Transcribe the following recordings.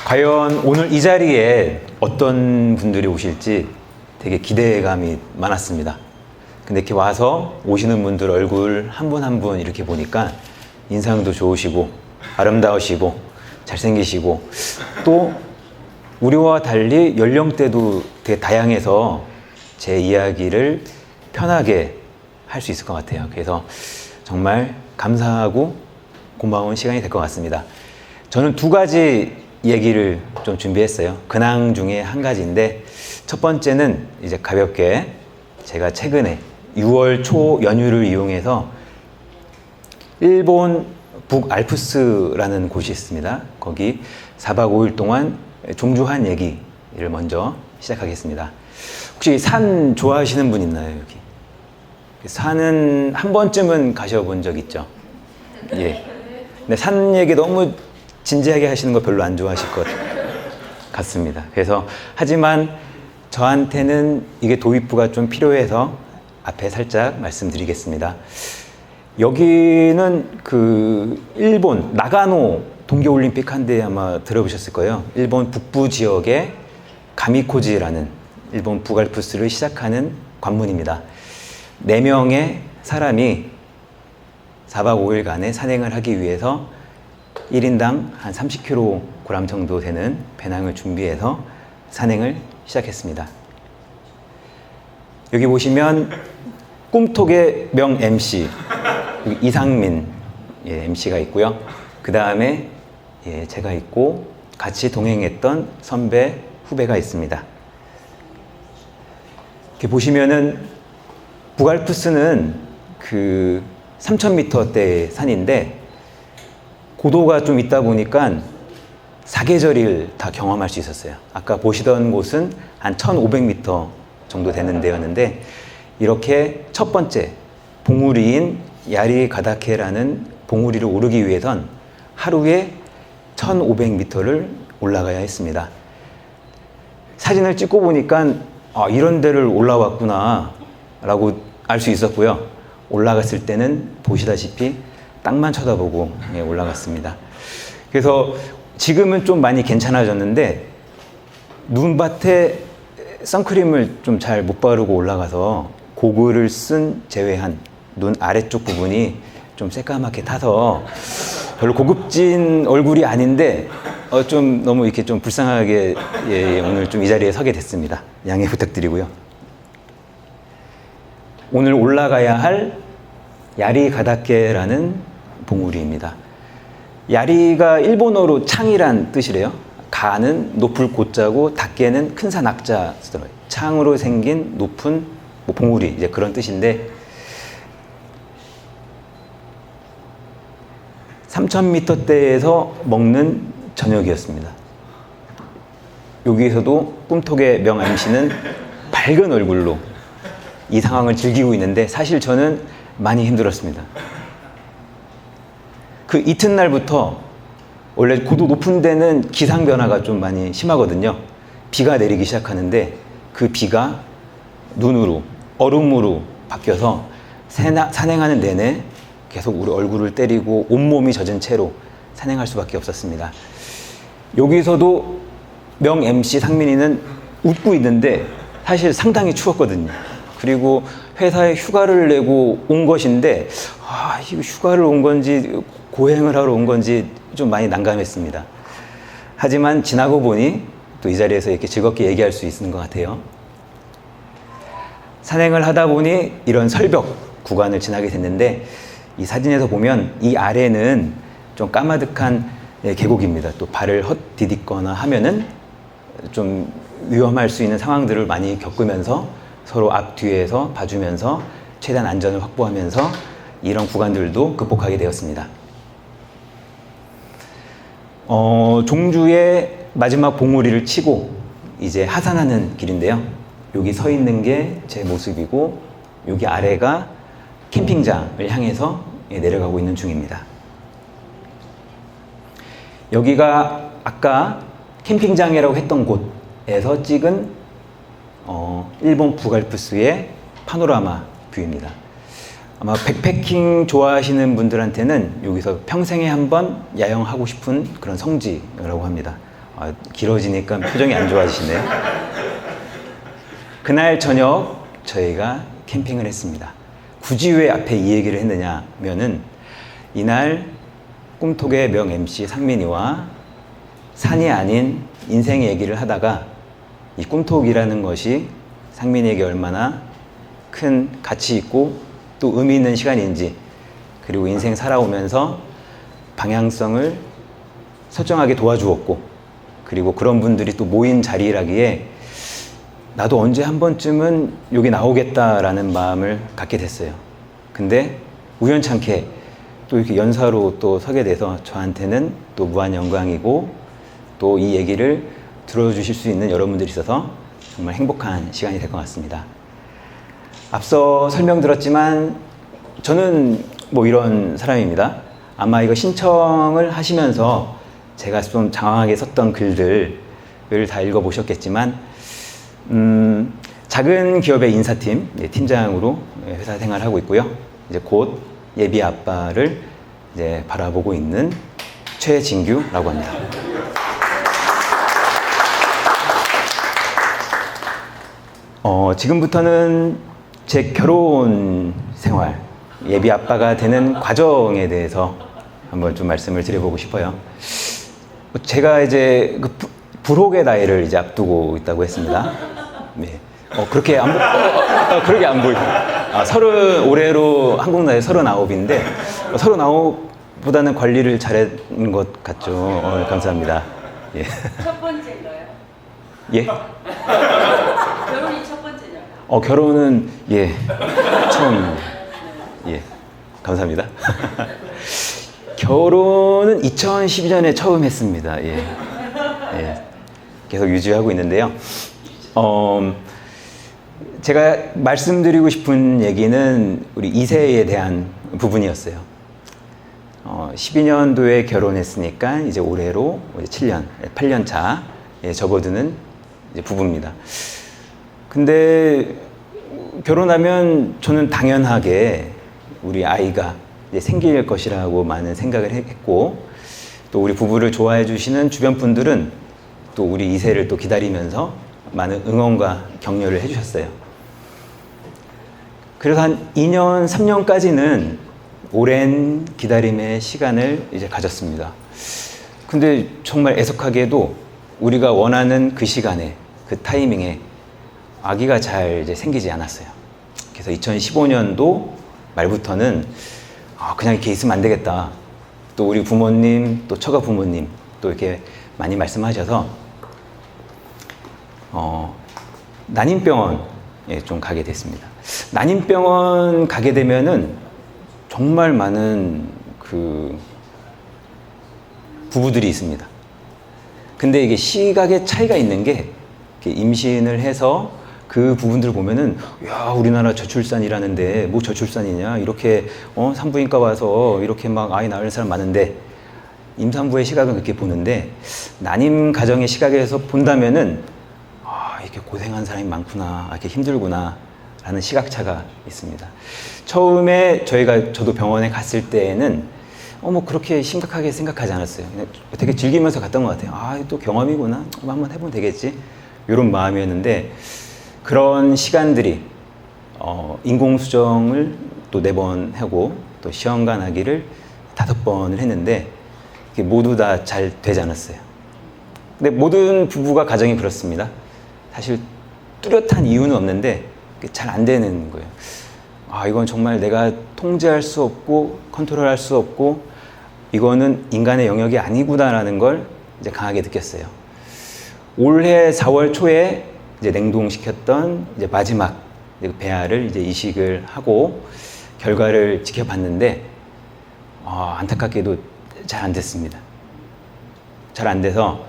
과연 오늘 이 자리에 어떤 분들이 오실지 되게 기대감이 많았습니다. 근데 이렇게 와서 오시는 분들 얼굴 한 분 한 분 이렇게 보니까 인상도 좋으시고 아름다우시고 잘생기시고 또 우리와 달리 연령대도 되게 다양해서 제 이야기를 편하게 할 수 있을 것 같아요. 그래서 정말 감사하고 고마운 시간이 될 것 같습니다. 저는 두 가지 얘기를 좀 준비했어요. 근황 중에 한 가지인데 첫 번째는 이제 가볍게 제가 최근에 6월 초 연휴를 이용해서 일본 북알프스라는 곳이 있습니다. 거기 4박 5일 동안 종주한 얘기를 먼저 시작하겠습니다. 혹시 산 좋아하시는 분 있나요, 여기? 산은 한 번쯤은 가셔본 적 있죠? 예. 근데 산 얘기 너무 진지하게 하시는 거 별로 안 좋아하실 것 같습니다. 그래서 하지만 저한테는 이게 도입부가 좀 필요해서 앞에 살짝 말씀드리겠습니다. 여기는 그 일본 나가노 동계올림픽 한데 아마 들어보셨을 거예요. 일본 북부 지역의 가미코지라는 일본 북알프스를 시작하는 관문입니다. 4명의 사람이 4박 5일간의 산행을 하기 위해서 1인당 한 30kg 정도 되는 배낭을 준비해서 산행을 시작했습니다. 여기 보시면 꿈톡의 명 MC 이상민 MC가 있고요. 그 다음에 제가 있고 같이 동행했던 선배 후배가 있습니다. 이렇게 보시면은 북알프스는 그 3000m대의 산인데 고도가 좀 있다 보니까 사계절을 다 경험할 수 있었어요. 아까 보시던 곳은 한 1500m 정도 되는 데였는데 이렇게 첫 번째 봉우리인 야리가다케라는 봉우리를 오르기 위해선 하루에 1500m를 올라가야 했습니다. 사진을 찍고 보니까 이런 데를 올라왔구나 라고 알 수 있었고요. 올라갔을 때는 보시다시피 땅만 쳐다보고 올라갔습니다. 그래서 지금은 좀 많이 괜찮아졌는데 눈밭에 선크림을 좀 잘 못 바르고 올라가서 고글을 쓴 제외한 눈 아래쪽 부분이 좀 새까맣게 타서 별로 고급진 얼굴이 아닌데 좀 너무 이렇게 좀 불쌍하게 오늘 좀 이 자리에 서게 됐습니다. 양해 부탁드리고요. 오늘 올라가야 할 야리가다케라는 봉우리입니다. 야리가 일본어로 창이란 뜻이래요. 가는 높을 고자고 다케는 큰 산 악자 쓰더라고요. 창으로 생긴 높은 봉우리 이제 그런 뜻인데 3000m대에서 먹는 저녁이었습니다. 여기에서도 꿈톡의 명 MC는 밝은 얼굴로 이 상황을 즐기고 있는데 사실 저는 많이 힘들었습니다. 그 이튿날부터 원래 고도 높은 데는 기상 변화가 좀 많이 심하거든요. 비가 내리기 시작하는데 그 비가 눈으로 얼음으로 바뀌어서 산행하는 내내 계속 우리 얼굴을 때리고 온몸이 젖은 채로 산행할 수밖에 없었습니다. 여기서도 명 MC 상민이는 웃고 있는데 사실 상당히 추웠거든요. 그리고 회사에 휴가를 내고 온 것인데 이거 휴가를 온 건지 고행을 하러 온 건지 좀 많이 난감했습니다. 하지만 지나고 보니 또 이 자리에서 이렇게 즐겁게 얘기할 수 있는 것 같아요. 산행을 하다 보니 이런 설벽 구간을 지나게 됐는데 이 사진에서 보면 이 아래는 좀 까마득한 계곡입니다. 또 발을 헛디딛거나 하면은 좀 위험할 수 있는 상황들을 많이 겪으면서 서로 앞뒤에서 봐주면서 최대한 안전을 확보하면서 이런 구간들도 극복하게 되었습니다. 종주의 마지막 봉우리를 치고 이제 하산하는 길인데요. 여기 서 있는 게 제 모습이고 여기 아래가 캠핑장을 향해서 내려가고 있는 중입니다. 여기가 아까 캠핑장이라고 했던 곳에서 찍은 일본 북알프스의 파노라마 뷰입니다. 아마 백패킹 좋아하시는 분들한테는 여기서 평생에 한번 야영하고 싶은 그런 성지라고 합니다. 길어지니까 표정이 안 좋아지시네요. 그날 저녁 저희가 캠핑을 했습니다. 굳이 왜 앞에 이 얘기를 했느냐면은 이날 꿈톡의 명 MC 상민이와 산이 아닌 인생 얘기를 하다가 이 꿈톡이라는 것이 상민이에게 얼마나 큰 가치 있고 또 의미 있는 시간인지, 그리고 인생 살아오면서 방향성을 설정하게 도와주었고, 그리고 그런 분들이 또 모인 자리라기에 나도 언제 한 번쯤은 여기 나오겠다라는 마음을 갖게 됐어요. 근데 우연찮게 또 이렇게 연사로 또 서게 돼서 저한테는 또 무한 영광이고, 또 이 얘기를 들어주실 수 있는 여러분들이 있어서 정말 행복한 시간이 될 것 같습니다. 앞서 설명드렸지만 저는 뭐 이런 사람입니다. 아마 이거 신청을 하시면서 제가 좀 장황하게 썼던 글들을 다 읽어보셨겠지만, 작은 기업의 인사팀 팀장으로 회사 생활하고 있고요. 이제 곧 예비 아빠를 이제 바라보고 있는 최진규라고 합니다. 지금부터는 제 결혼 생활, 예비 아빠가 되는 과정에 대해서 한번 좀 말씀을 드려보고 싶어요. 제가 이제 그 불혹의 나이를 이제 앞두고 있다고 했습니다. 네. 그렇게 그렇게 안 보이죠. 올해로 한국 나이 39인데 39보다는 관리를 잘한 것 같죠. 감사합니다. 예. 첫 번째인가요? 예? 결혼이 첫 번째냐고요? 결혼은 예 처음. 예, 감사합니다. 결혼은 2012년에 처음 했습니다. 예. 예. 계속 유지하고 있는데요. 제가 말씀드리고 싶은 얘기는 우리 2세에 대한 부분이었어요. 12년도에 결혼했으니까 이제 올해로 8년 차 접어드는 이제 부부입니다. 근데 결혼하면 저는 당연하게 우리 아이가 이제 생길 것이라고 많은 생각을 했고, 또 우리 부부를 좋아해 주시는 주변 분들은 또 우리 2세를 또 기다리면서 많은 응원과 격려를 해주셨어요. 그래서 한 2년, 3년까지는 오랜 기다림의 시간을 이제 가졌습니다. 근데 정말 애석하게도 우리가 원하는 그 시간에, 그 타이밍에 아기가 잘 이제 생기지 않았어요. 그래서 2015년도 말부터는 그냥 이렇게 있으면 안 되겠다. 또 우리 부모님, 또 처가 부모님 또 이렇게 많이 말씀하셔서 난임병원에 좀 가게 됐습니다. 난임병원 가게 되면은 정말 많은 그 부부들이 있습니다. 근데 이게 시각의 차이가 있는 게, 임신을 해서 그 부분들을 보면은, 야, 우리나라 저출산이라는데 뭐 저출산이냐, 이렇게 산부인과 와서 이렇게 막 아이 낳을 사람 많은데, 임산부의 시각은 그렇게 보는데, 난임 가정의 시각에서 본다면은 이렇게 고생한 사람이 많구나, 이렇게 힘들구나 라는 시각차가 있습니다. 처음에 저도 병원에 갔을 때에는 뭐 그렇게 심각하게 생각하지 않았어요. 그냥 되게 즐기면서 갔던 것 같아요. 또 경험이구나, 한번 해보면 되겠지, 이런 마음이었는데, 그런 시간들이 인공수정을 또 4번 하고 또 시험관 하기를 5번을 했는데 모두 다 잘 되지 않았어요. 근데 모든 부부가 가정이 그렇습니다. 사실 뚜렷한 이유는 없는데 잘 안 되는 거예요. 이건 정말 내가 통제할 수 없고 컨트롤할 수 없고 이거는 인간의 영역이 아니구나라는 걸 이제 강하게 느꼈어요. 올해 4월 초에 이제 냉동시켰던 이제 마지막 배아를 이제 이식을 하고 결과를 지켜봤는데 안타깝게도 잘 안 됐습니다. 잘 안 돼서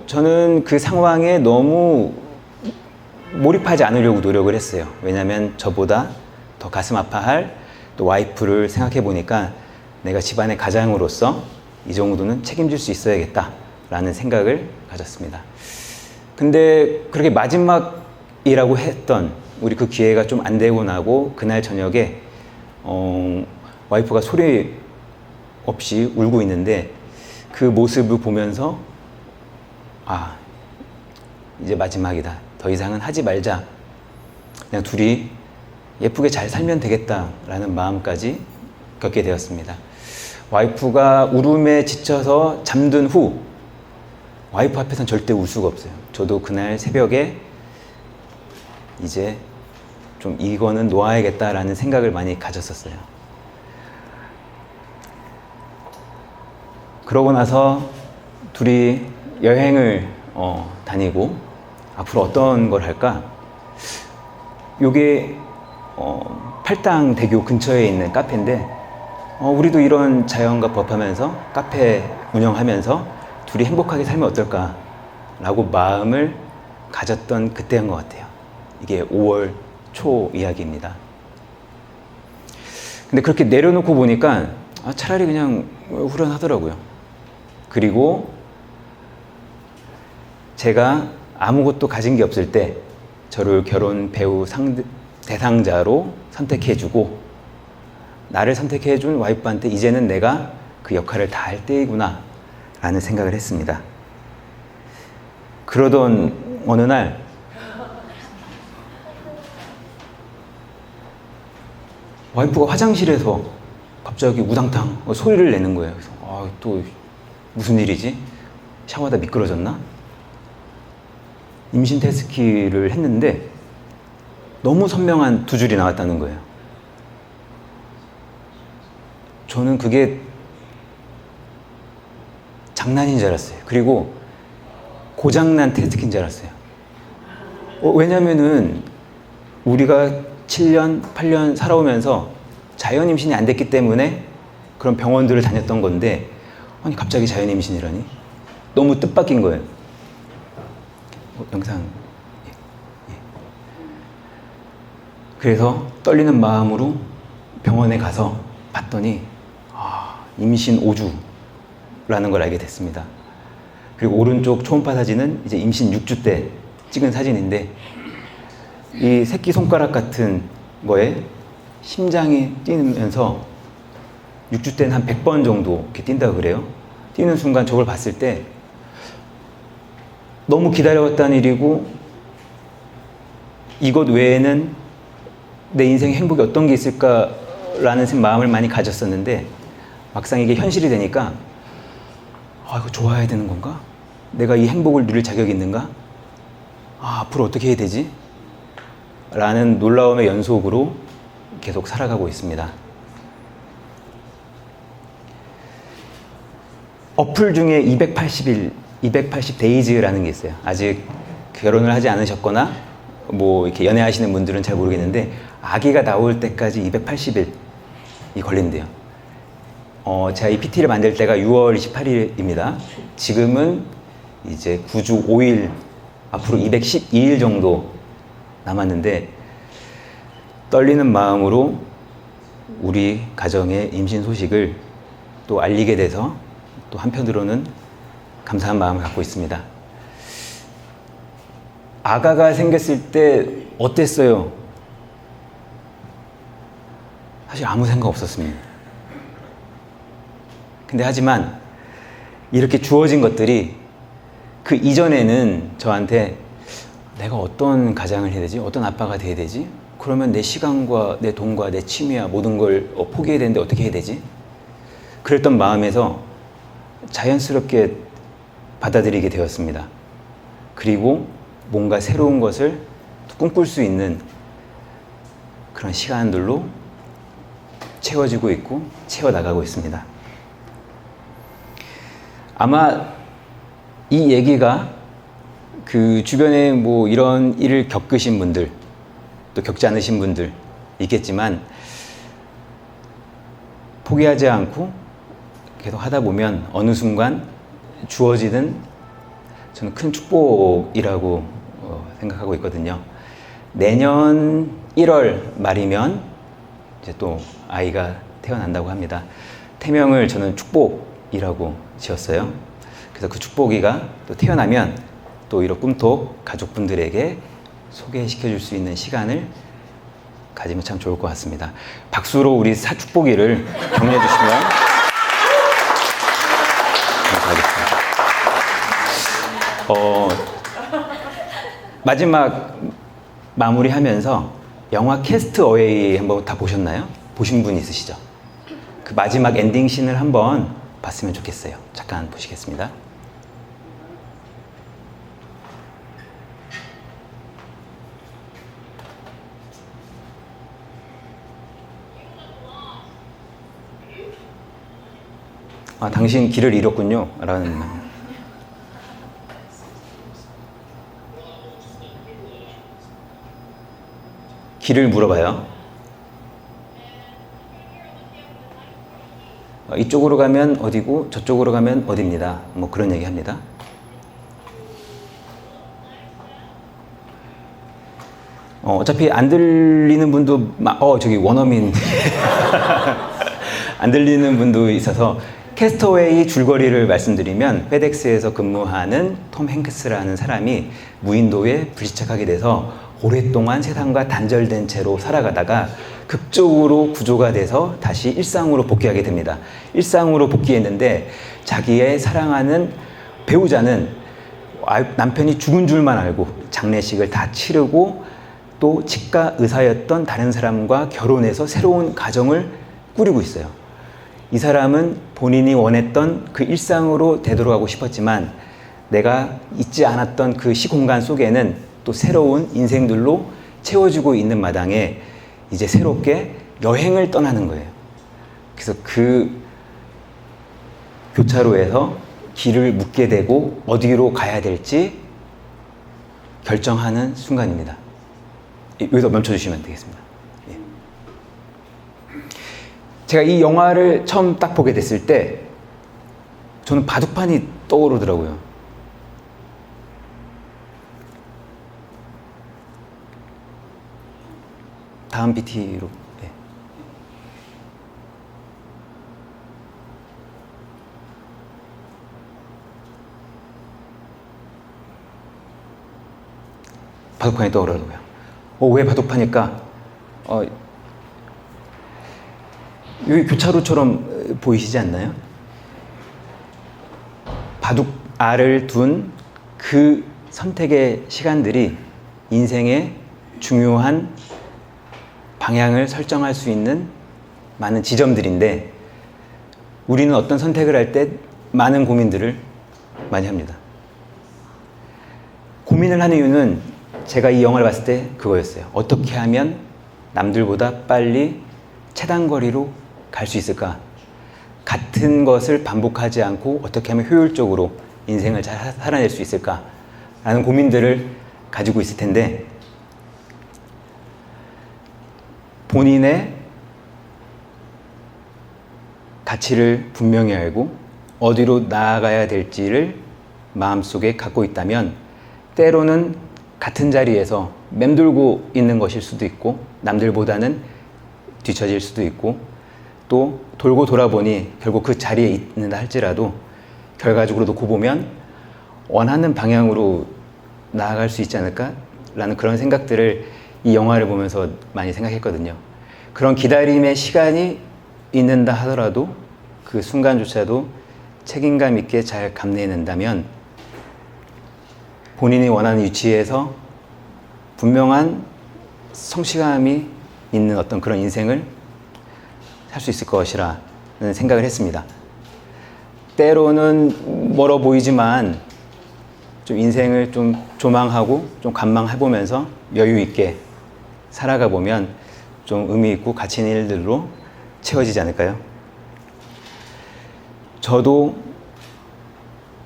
저는 그 상황에 너무 몰입하지 않으려고 노력을 했어요. 왜냐하면 저보다 더 가슴 아파할 또 와이프를 생각해 보니까 내가 집안의 가장으로서 이 정도는 책임질 수 있어야겠다라는 생각을 가졌습니다. 근데 그렇게 마지막이라고 했던 우리 그 기회가 좀 안 되고 나고 그날 저녁에 와이프가 소리 없이 울고 있는데 그 모습을 보면서 아, 이제 마지막이다. 더 이상은 하지 말자. 그냥 둘이 예쁘게 잘 살면 되겠다라는 마음까지 겪게 되었습니다. 와이프가 울음에 지쳐서 잠든 후 와이프 앞에서는 절대 울 수가 없어요. 저도 그날 새벽에 이제 좀 이거는 놓아야겠다라는 생각을 많이 가졌었어요. 그러고 나서 둘이 여행을 다니고 앞으로 어떤 걸 할까? 요게 팔당대교 근처에 있는 카페인데 우리도 이런 자연과 법하면서 카페 운영하면서 둘이 행복하게 살면 어떨까? 라고 마음을 가졌던 그때인 것 같아요. 이게 5월 초 이야기입니다. 근데 그렇게 내려놓고 보니까 차라리 그냥 후련하더라고요. 그리고 제가 아무것도 가진 게 없을 때 저를 결혼 배우 대상자로 선택해주고 나를 선택해준 와이프한테 이제는 내가 그 역할을 다 할 때이구나 라는 생각을 했습니다. 그러던 어느 날 와이프가 화장실에서 갑자기 우당탕 소리를 내는 거예요. 그래서 또 무슨 일이지? 샤워하다 미끄러졌나? 임신 테스트키를 했는데 너무 선명한 두 줄이 나왔다는 거예요. 저는 그게 장난인 줄 알았어요. 그리고 고장난 테스트키인 줄 알았어요. 왜냐면은 우리가 7년, 8년 살아오면서 자연 임신이 안 됐기 때문에 그런 병원들을 다녔던 건데 아니 갑자기 자연 임신이라니? 너무 뜻밖인 거예요. 영상. 예. 그래서 떨리는 마음으로 병원에 가서 봤더니 임신 5주라는 걸 알게 됐습니다. 그리고 오른쪽 초음파 사진은 이제 임신 6주 때 찍은 사진인데 이 새끼 손가락 같은 거에 심장이 뛰면서 6주 때는 한 100번 정도 이렇게 뛴다고 그래요. 뛰는 순간 저걸 봤을 때 너무 기다려왔다는 일이고 이것 외에는 내 인생에 행복이 어떤 게 있을까라는 마음을 많이 가졌었는데 막상 이게 현실이 되니까 이거 좋아해야 되는 건가? 내가 이 행복을 누릴 자격이 있는가? 앞으로 어떻게 해야 되지? 라는 놀라움의 연속으로 계속 살아가고 있습니다. 어플 중에 280일, 280데이즈라는 게 있어요. 아직 결혼을 하지 않으셨거나 뭐 이렇게 연애하시는 분들은 잘 모르겠는데 아기가 나올 때까지 280일이 걸린대요. 제가 이 PT를 만들 때가 6월 28일입니다. 지금은 이제 9주 5일, 앞으로 212일 정도 남았는데 떨리는 마음으로 우리 가정의 임신 소식을 또 알리게 돼서 또 한편으로는 감사한 마음을 갖고 있습니다. 아가가 생겼을 때 어땠어요? 사실 아무 생각 없었습니다. 근데 하지만 이렇게 주어진 것들이 그 이전에는 저한테 내가 어떤 가장을 해야 되지? 어떤 아빠가 돼야 되지? 그러면 내 시간과 내 돈과 내 취미와 모든 걸 포기해야 되는데 어떻게 해야 되지? 그랬던 마음에서 자연스럽게 받아들이게 되었습니다. 그리고 뭔가 새로운 것을 꿈꿀 수 있는 그런 시간들로 채워지고 있고 채워나가고 있습니다. 아마 이 얘기가 그 주변에 뭐 이런 일을 겪으신 분들 또 겪지 않으신 분들 있겠지만 포기하지 않고 계속 하다 보면 어느 순간 주어지는 저는 큰 축복이라고 생각하고 있거든요. 내년 1월 말이면 이제 또 아이가 태어난다고 합니다. 태명을 저는 축복이라고 지었어요. 그래서 그 축복이가 또 태어나면 또 이런 꿈톡 가족분들에게 소개시켜 줄 수 있는 시간을 가지면 참 좋을 것 같습니다. 박수로 우리 축복이를 격려해 주시면 감사하겠습니다. 마지막 마무리하면서 영화 캐스트 어웨이 한번 다 보셨나요? 보신 분 있으시죠? 그 마지막 엔딩 씬을 한번 봤으면 좋겠어요. 잠깐 보시겠습니다. 아, 당신 길을 잃었군요. 라는 말. 길을 물어봐요. 이쪽으로 가면 어디고 저쪽으로 가면 어디입니다. 뭐 그런 얘기 합니다. 어차피 안 들리는 분도 저기 원어민 안 들리는 분도 있어서 캐스터웨이 줄거리를 말씀드리면 페덱스에서 근무하는 톰 행크스라는 사람이 무인도에 불시착하게 돼서 오랫동안 세상과 단절된 채로 살아가다가 극적으로 구조가 돼서 다시 일상으로 복귀하게 됩니다. 일상으로 복귀했는데 자기의 사랑하는 배우자는 남편이 죽은 줄만 알고 장례식을 다 치르고 또 치과 의사였던 다른 사람과 결혼해서 새로운 가정을 꾸리고 있어요. 이 사람은 본인이 원했던 그 일상으로 되돌아가고 싶었지만 내가 잊지 않았던 그 시공간 속에는 또 새로운 인생들로 채워지고 있는 마당에 이제 새롭게 여행을 떠나는 거예요. 그래서 그 교차로에서 길을 묻게 되고 어디로 가야 될지 결정하는 순간입니다. 여기서 멈춰주시면 되겠습니다. 예. 제가 이 영화를 처음 딱 보게 됐을 때 저는 바둑판이 떠오르더라고요. 다음 PT로. 예. 바둑판이 떠오르더라고요. 왜 바둑판일까? 여기 교차로처럼 보이시지 않나요? 바둑 알을 둔 그 선택의 시간들이 인생의 중요한 방향을 설정할 수 있는 많은 지점들인데 우리는 어떤 선택을 할 때 많은 고민들을 많이 합니다. 고민을 하는 이유는 제가 이 영화를 봤을 때 그거였어요. 어떻게 하면 남들보다 빨리 최단거리로 갈 수 있을까? 같은 것을 반복하지 않고 어떻게 하면 효율적으로 인생을 잘 살아낼 수 있을까? 라는 고민들을 가지고 있을 텐데 본인의 가치를 분명히 알고 어디로 나아가야 될지를 마음속에 갖고 있다면 때로는 같은 자리에서 맴돌고 있는 것일 수도 있고 남들보다는 뒤처질 수도 있고 또 돌고 돌아보니 결국 그 자리에 있는다 할지라도 결과적으로 놓고 보면 원하는 방향으로 나아갈 수 있지 않을까? 라는 그런 생각들을 이 영화를 보면서 많이 생각했거든요. 그런 기다림의 시간이 있는다 하더라도 그 순간조차도 책임감 있게 잘 감내낸다면 본인이 원하는 위치에서 분명한 성취감이 있는 어떤 그런 인생을 살 수 있을 것이라는 생각을 했습니다. 때로는 멀어 보이지만 좀 인생을 좀 조망하고 좀 관망해보면서 여유 있게 살아가 보면 좀 의미 있고 가치 있는 일들로 채워지지 않을까요? 저도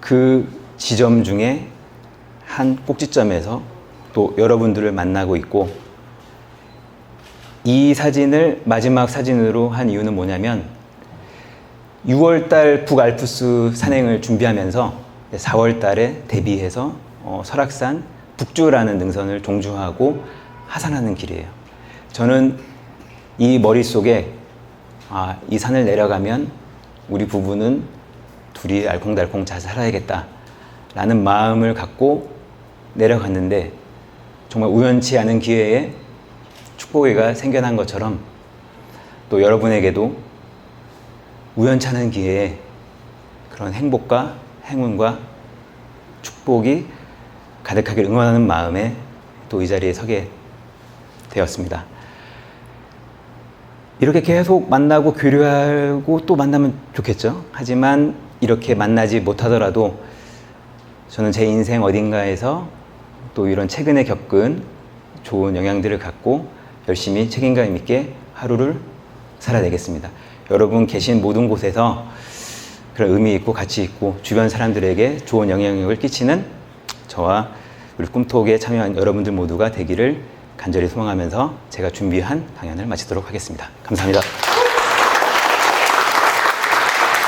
그 지점 중에 한 꼭지점에서 또 여러분들을 만나고 있고 이 사진을 마지막 사진으로 한 이유는 뭐냐면 6월달 북알프스 산행을 준비하면서 4월달에 데뷔해서 설악산 북주라는 능선을 종주하고 하산하는 길이에요. 저는 이 머릿속에 이 산을 내려가면 우리 부부는 둘이 알콩달콩 잘 살아야겠다 라는 마음을 갖고 내려갔는데 정말 우연치 않은 기회에 축복회가 생겨난 것처럼 또 여러분에게도 우연치 않은 기회에 그런 행복과 행운과 축복이 가득하게 응원하는 마음에 또 이 자리에 서게 되었습니다. 이렇게 계속 만나고 교류하고 또 만나면 좋겠죠. 하지만 이렇게 만나지 못하더라도 저는 제 인생 어딘가에서 또 이런 최근에 겪은 좋은 영향들을 갖고 열심히 책임감 있게 하루를 살아내겠습니다. 여러분 계신 모든 곳에서 그런 의미 있고 가치 있고 주변 사람들에게 좋은 영향력을 끼치는 저와 우리 꿈톡에 참여한 여러분들 모두가 되기를 간절히 소망하면서 제가 준비한 강연을 마치도록 하겠습니다. 감사합니다.